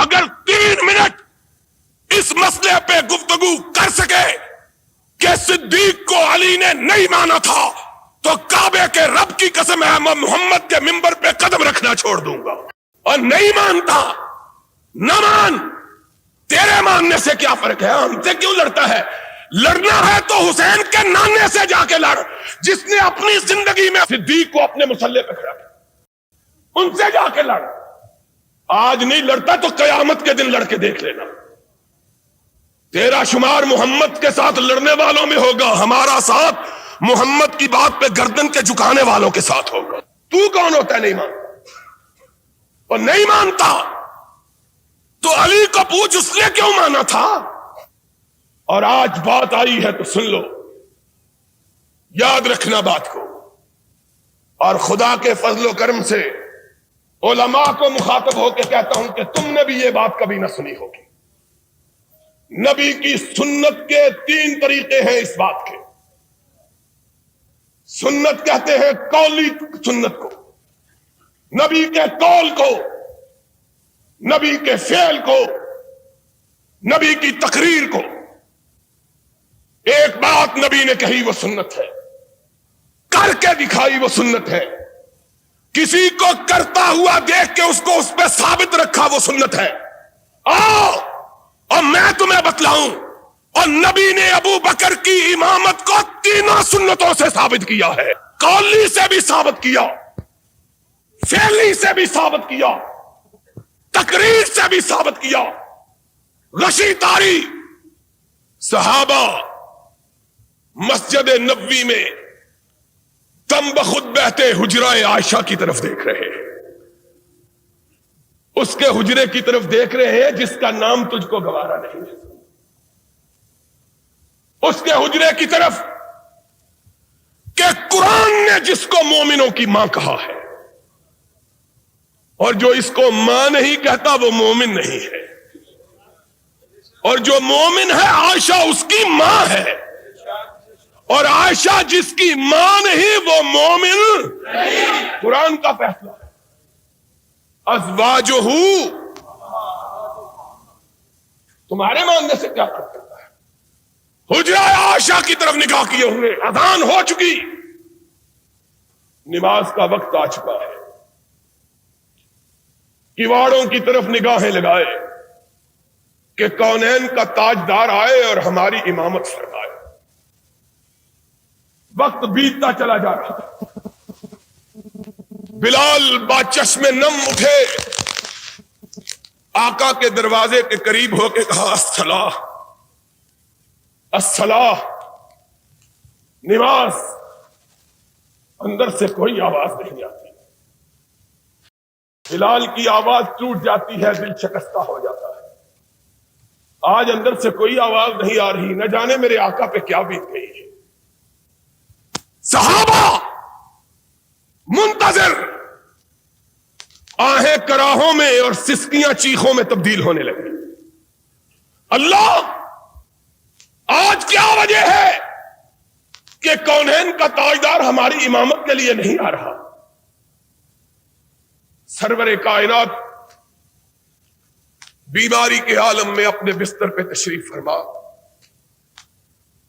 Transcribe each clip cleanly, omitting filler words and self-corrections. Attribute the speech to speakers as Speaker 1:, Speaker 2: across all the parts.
Speaker 1: اگر 3 منٹ اس مسئلے پہ گفتگو کر سکے کہ صدیق کو علی نے نہیں مانا تھا تو کعبے کے رب کی قسم ہے میں محمد کے منبر پہ قدم رکھنا چھوڑ دوں گا. اور نہیں مانتا نہ مان, تیرے ماننے سے کیا فرق ہے؟ ہم سے کیوں لڑتا ہے؟ لڑنا ہے تو حسین کے نانے سے جا کے لڑ, جس نے اپنی زندگی میں صدیق کو اپنے مسلح پہ کھڑا کیا, ان سے جا کے لڑ. آج نہیں لڑتا تو قیامت کے دن لڑ کے دیکھ لینا. تیرا شمار محمد کے ساتھ لڑنے والوں میں ہوگا, ہمارا ساتھ محمد کی بات پہ گردن کے جھکانے والوں کے ساتھ ہوگا. تو کون ہوتا ہے نہیں مانتا؟ اور نہیں مانتا تو علی کو پوچھ اس نے کیوں مانا تھا. اور آج بات آئی ہے تو سن لو, یاد رکھنا بات کو. اور خدا کے فضل و کرم سے علماء کو مخاطب ہو کے کہتا ہوں کہ تم نے بھی یہ بات کبھی نہ سنی ہوگی. نبی کی سنت کے 3 طریقے ہیں اس بات کے. سنت کہتے ہیں قولی سنت کو, نبی کے قول کو, نبی کے فعل کو, نبی کی تقریر کو. ایک بات نبی نے کہی وہ سنت ہے, کر کے دکھائی وہ سنت ہے, کسی کو کرتا ہوا دیکھ کے اس کو اس پہ ثابت رکھا وہ سنت ہے. آؤ اور میں تمہیں بتلاؤں, اور نبی نے ابو بکر کی امامت کو 3 سنتوں سے ثابت کیا ہے. قولی سے بھی ثابت کیا, فعلی سے بھی ثابت کیا, تقریر سے بھی ثابت کیا. غشی تاری صحابہ مسجد نبوی میں دم بخود بہتے حجرہ عائشہ کی طرف دیکھ رہے ہیں. اس کے حجرے کی طرف دیکھ رہے ہیں جس کا نام تجھ کو گوارا نہیں ہے. اس کے حجرے کی طرف کہ قرآن نے جس کو مومنوں کی ماں کہا ہے, اور جو اس کو ماں نہیں کہتا وہ مومن نہیں ہے, اور جو مومن ہے عائشہ اس کی ماں ہے, اور عائشہ جس کی ماں نہیں وہ مومن نہیں. قرآن کا فیصلہ ہے. ازواجہ تمہارے ماننے سے کیا فرق کرتا ہے؟ حجرہ عائشہ کی طرف نگاہ کیے ہوئے, اذان ہو چکی, نماز کا وقت آ چکا ہے, کیواڑوں کی طرف نگاہیں لگائے کہ کونین کا تاجدار آئے اور ہماری امامت فرمائے. وقت بیتتا چلا جا رہا. بلال با چشم نم اٹھے, آقا کے دروازے کے قریب ہو کے کہا الصلاۃ الصلاۃ, نماز. اندر سے کوئی آواز نہیں آتی. بلال کی آواز ٹوٹ جاتی ہے, دل شکستہ ہو جاتا ہے. آج اندر سے کوئی آواز نہیں آ رہی, نہ جانے میرے آقا پہ کیا بیت گئی ہے. صحابہ منتظر, آہیں کراہوں میں اور سسکیاں چیخوں میں تبدیل ہونے لگی. اللہ, آج کیا وجہ ہے کہ کونین کا تاجدار ہماری امامت کے لیے نہیں آ رہا؟ سرور کائنات بیماری کے عالم میں اپنے بستر پہ تشریف فرما,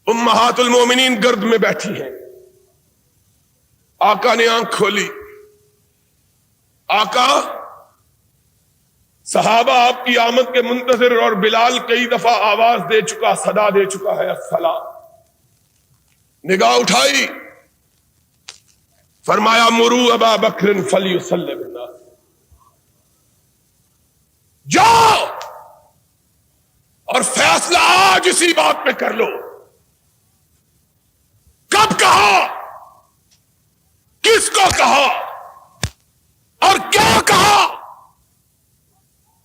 Speaker 1: امہات المومنین گرد میں بیٹھی ہیں. آقا نے آنکھ کھولی. آقا, صحابہ آپ کی آمد کے منتظر, اور بلال کئی دفعہ آواز دے چکا, صدا دے چکا ہے الصلاۃ. نگاہ اٹھائی, فرمایا مرو ابا بکر فلیصلی بالناس, جاؤ اور فیصلہ آج اسی بات پہ کر لو. کب کہا, کس کو کہا, اور کیا کہا؟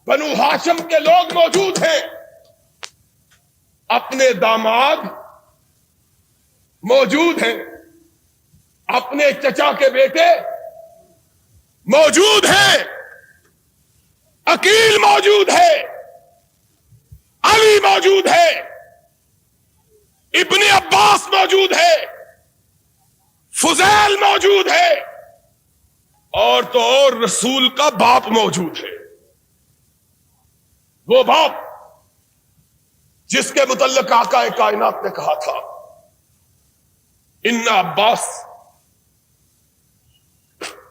Speaker 1: بنو ہاشم کے لوگ موجود ہیں, اپنے داماد موجود ہیں, اپنے چچا کے بیٹے موجود ہیں, عقیل موجود ہے, علی موجود ہے, ابن عباس موجود ہے, فضیل موجود ہے, اور تو اور رسول کا باپ موجود ہے. وہ باپ جس کے متعلق آقا کائنات نے کہا تھا ان عباس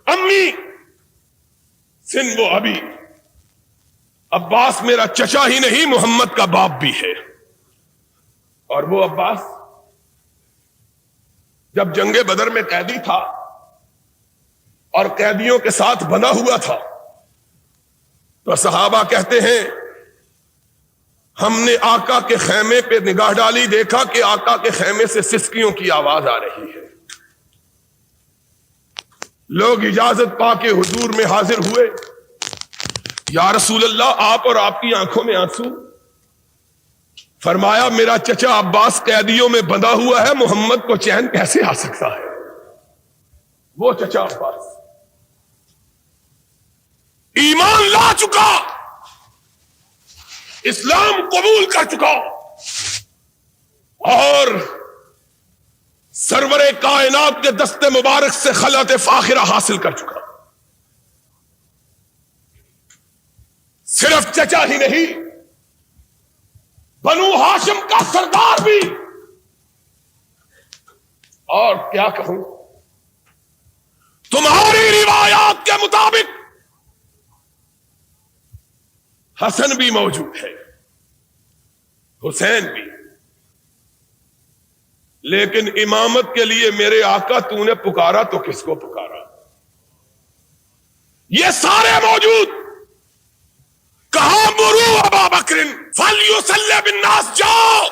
Speaker 1: امی سن وہ ابھی، عباس میرا چچا ہی نہیں محمد کا باپ بھی ہے۔ اور وہ عباس جب جنگ بدر میں قیدی تھا اور قیدیوں کے ساتھ بنا ہوا تھا تو صحابہ کہتے ہیں ہم نے آقا کے خیمے پہ نگاہ ڈالی، دیکھا کہ آقا کے خیمے سے سسکیوں کی آواز آ رہی ہے۔ لوگ اجازت پا کے حضور میں حاضر ہوئے، یا رسول اللہ آپ اور آپ کی آنکھوں میں آنسو؟ فرمایا میرا چچا عباس قیدیوں میں بندھا ہوا ہے، محمد کو چین کیسے آ سکتا ہے؟ وہ چچا عباس ایمان لا چکا، اسلام قبول کر چکا اور سرور کائنات کے دست مبارک سے خلعت فاخرہ حاصل کر چکا۔ صرف چچا ہی نہیں، بنو ہاشم کا سردار بھی۔ اور کیا کہوں، تمہاری روایات کے مطابق حسن بھی موجود ہے، حسین بھی، لیکن امامت کے لیے میرے آقا تو نے پکارا تو کس کو پکارا؟ یہ سارے موجود۔ کہا مرو ابا بکر فلیصلی بالناس، جاؤ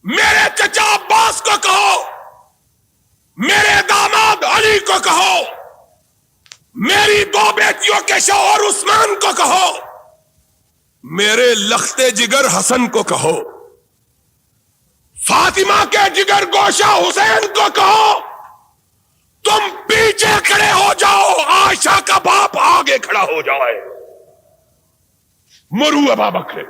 Speaker 1: میرے چچا عباس کو کہو، میرے داماد علی کو کہو، میری دو بیٹیوں کے شوہر عثمان کو کہو، میرے لختے جگر حسن کو کہو، فاطمہ کے جگر گوشہ حسین کو کہو، تم پیچھے کھڑے ہو جاؤ، عائشہ کا باپ آگے کھڑا ہو جائے۔ مرو ابا بکر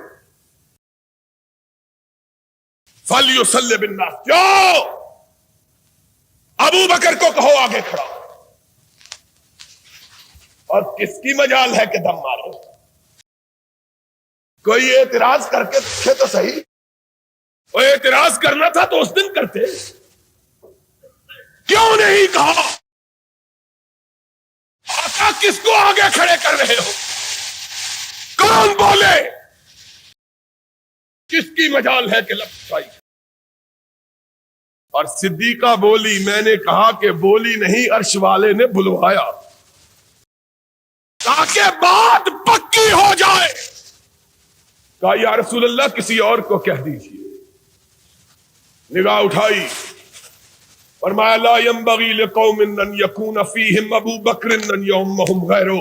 Speaker 1: فلیصلی بالناس، جاؤ ابو بکر کو کہو آگے کھڑا۔ اور کس کی مجال ہے کہ دم مارو؟ کوئی اعتراض کر کے دیکھے تو صحیح۔ وہ اعتراض کرنا تھا تو اس دن کرتے، کیوں نہیں کہا؟ آقا کس کو آگے کھڑے کر رہے ہو؟ کون بولے؟ کس کی مجال ہے کہ لفظ آئی؟ اور صدیقہ بولی، میں نے کہا کہ بولی نہیں، عرش والے نے بلوایا تاکہ بات پکی ہو جائے۔ کہا یا رسول اللہ کسی اور کو کہہ دیجیے۔ نگاہ اٹھائی، فرمایا لا ينبغي لقوم ان يكون فيهم ابو بکر ان يؤمهم غيره،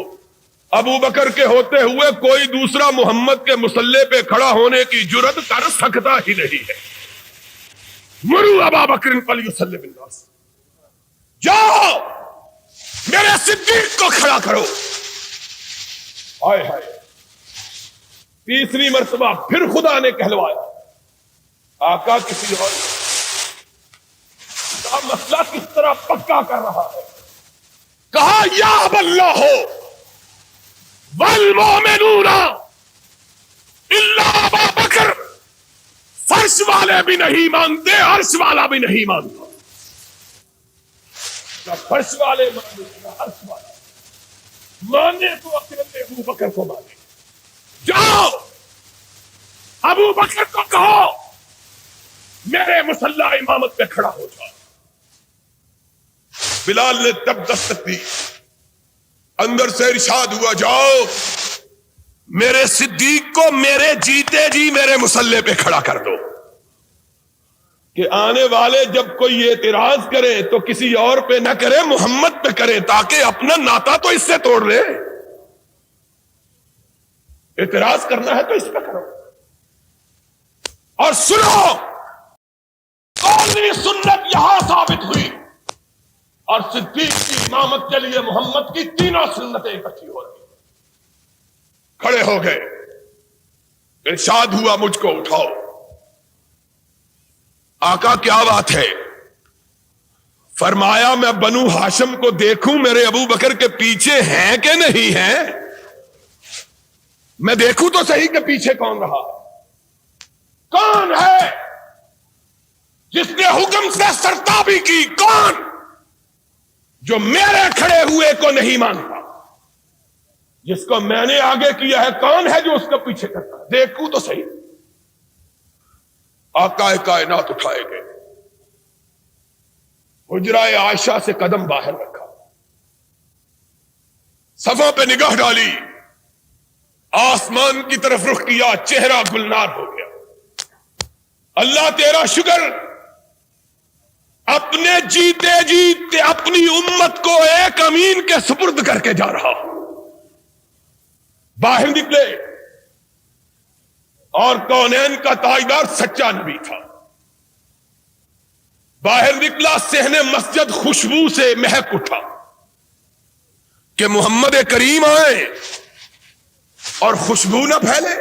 Speaker 1: ابو بکر کے ہوتے ہوئے کوئی دوسرا محمد کے مصلی پہ کھڑا ہونے کی جرت کر سکتا ہی نہیں ہے۔ مرو ابا بکر فلیصلی بالناس، جاؤ میرے صدیق کو کھڑا کرو۔ ہائے ہائے، تیسری مرتبہ پھر خدا نے کہلوایا، آقا کسی اور کا مسئلہ کس طرح پکا کر رہا ہے۔ کہا یا اللہ والمؤمنون الا ابا بکر، فرش والے بھی نہیں مانتے، عرش والا بھی نہیں مانتا۔ نہ فرش والے مانے نہ عرش والا مانے تو اکیلے ابو بکر کو مانے۔ جاؤ ابو بکر کو کہو میرے مصلی امامت پہ کھڑا ہو جاؤ۔ بلال نے تب دستک دی، اندر سے ارشاد ہوا جاؤ میرے صدیق کو میرے جیتے جی میرے مصلی پہ کھڑا کر دو، کہ آنے والے جب کوئی اعتراض کرے تو کسی اور پہ نہ کرے، محمد پہ کرے، تاکہ اپنا ناتا تو اس سے توڑ لے۔ اعتراض کرنا ہے تو اس پہ کرو۔ اور سنو، قومی سنت یہاں ثابت ہوئی، اور صدیق کی امامت کے لیے محمد کی تینوں سنتیں اکٹھی ہو رہی۔ کھڑے ہو گئے، ارشاد ہوا مجھ کو اٹھاؤ۔ آقا کیا بات ہے؟ فرمایا میں بنو ہاشم کو دیکھوں میرے ابو بکر کے پیچھے ہیں کہ نہیں ہیں؟ میں دیکھوں تو صحیح کہ پیچھے کون رہا ہے. کون ہے جس نے حکم سے سرتابی کی؟ کون جو میرے کھڑے ہوئے کو نہیں مانتا؟ جس کو میں نے آگے کیا ہے کون ہے جو اس کو پیچھے کرتا ہے؟ دیکھوں تو صحیح. آقا کائنات اٹھائے گئے, حجرہ عائشہ سے قدم باہر رکھا, صفوں پہ نگاہ ڈالی, آسمان کی طرف رخ کیا, چہرہ گلنار ہو گیا. اللہ تیرا شکر, اپنے جیتے جیتے اپنی امت کو ایک امین کے سپرد کر کے جا رہا. باہر نکلے اور کونین کا تاجدار سچا نبی تھا. باہر نکلا, صحن مسجد خوشبو سے مہک اٹھا کہ محمد کریم آئے اور خوشبو نہ پھیلے.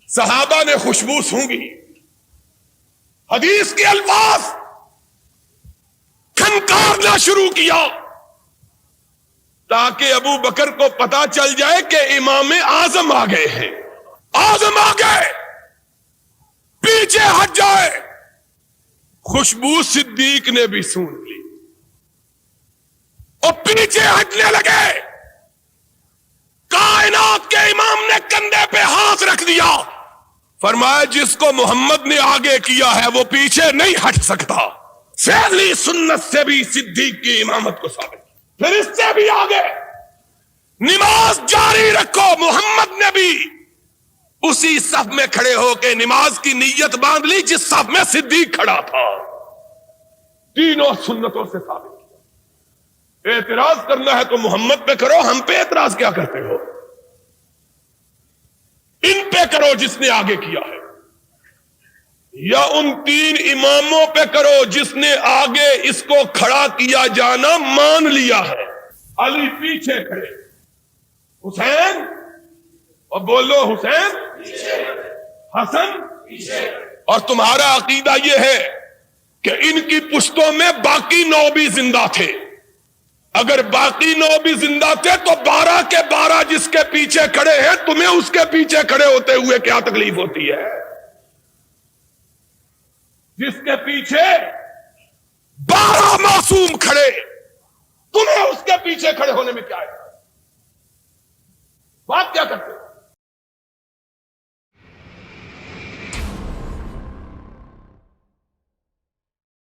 Speaker 1: صحابہ نے خوشبو سونگی, حدیث کے الفاظ کھنکارنا شروع کیا تاکہ ابو بکر کو پتا چل جائے کہ امام اعظم آ گئے ہیں. اعظم آ گئے, پیچھے ہٹ جائے. خوشبو صدیق نے بھی سون لی اور پیچھے ہٹنے لگے. کائنات کے امام نے کندھے پہ ہاتھ رکھ دیا, فرمایا جس کو محمد نے آگے کیا ہے وہ پیچھے نہیں ہٹ سکتا. فعلی سنت سے بھی صدیق کی امامت کو ثابت. پھر اس سے بھی آگے, نماز جاری رکھو. محمد نے بھی اسی صف میں کھڑے ہو کے نماز کی نیت باندھ لی جس صف میں صدیق کھڑا تھا. تینوں سنتوں سے ثابت کیا. اعتراض کرنا ہے تو محمد پہ کرو, ہم پہ اعتراض کیا کرتے ہو؟ ان پہ کرو جس نے آگے کیا ہے, یا ان تین اماموں پہ کرو جس نے آگے اس کو کھڑا کیا جانا مان لیا ہے. علی پیچھے کھڑے, حسین, اور بولو حسین, حسن, اور تمہارا عقیدہ یہ ہے کہ ان کی پشتوں میں باقی 9 بھی زندہ تھے. اگر باقی 9 بھی زندہ تھے تو 12 کے 12 جس کے پیچھے کھڑے ہیں, تمہیں اس کے پیچھے کھڑے ہوتے ہوئے کیا تکلیف ہوتی ہے؟ جس کے پیچھے 12 معصوم کھڑے, تمہیں اس کے پیچھے کھڑے ہونے میں کیا ہے؟ بات کیا کرتے؟